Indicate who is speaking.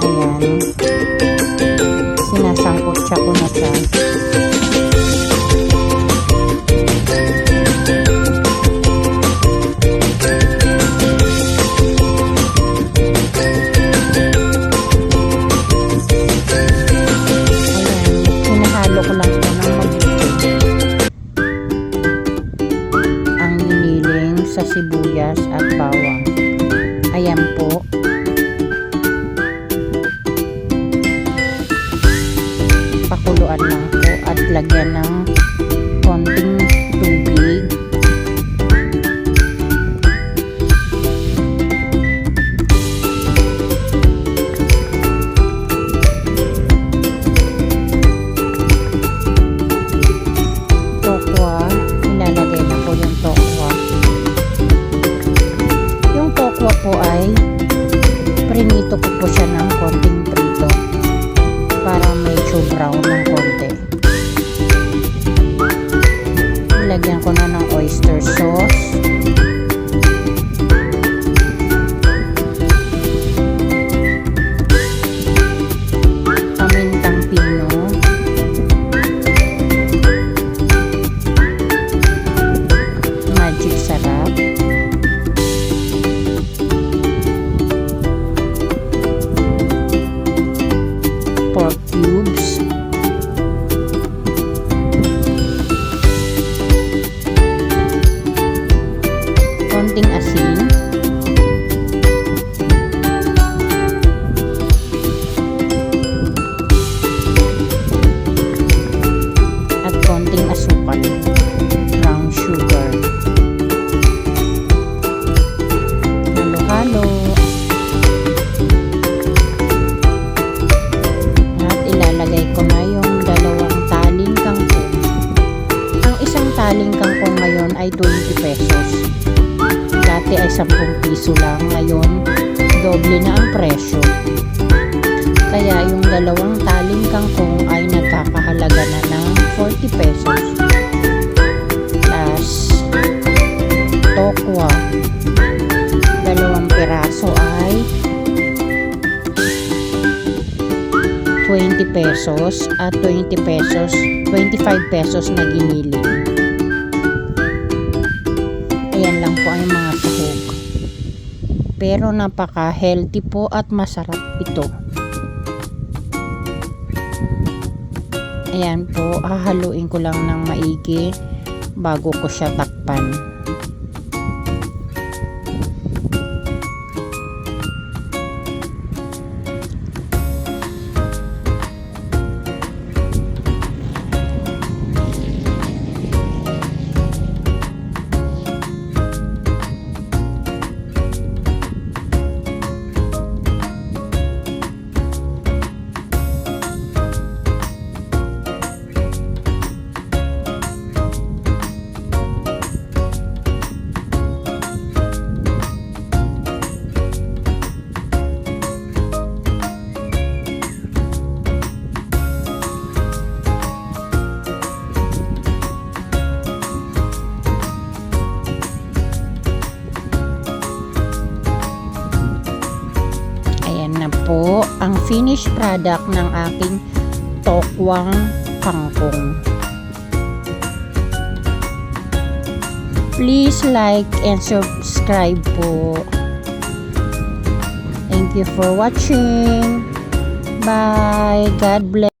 Speaker 1: Ayan. Sinasangkot ko na siya. Sa sibuyas at bawang. Ayan po. Pakuluan lang po at lagyan ng konting tubig. Tokwa. Ilalagay na po yung tokwa. Po ay prinito ko po siya ng konting prito para medyo brown ng konti. Ilagyan ko na ng oyster sauce, pamintang pino, magic sarap, pork cubes, konting asin, at konting asukal, brown sugar. Halo-halo. Ilalagay ko na yung dalawang taling kangkong. Ang isang taling kangkong ngayon ay 20 pesos. Dati ay 10 piso lang. Ngayon, doble na ang presyo. Kaya yung dalawang taling kangkong ay nagkakahalaga na ng 40 pesos. Plus, tokwa. 2 piraso ay 20 pesos at 25 pesos na giniling. Ayan lang po ang mga sahog. Pero napaka-healthy po at masarap ito. Ayan po, hahaluin ko lang ng maigi bago ko siya takpan. Na po ang finished product ng aking tokwang kangkong. Please like and subscribe po. Thank you for watching. Bye. God bless.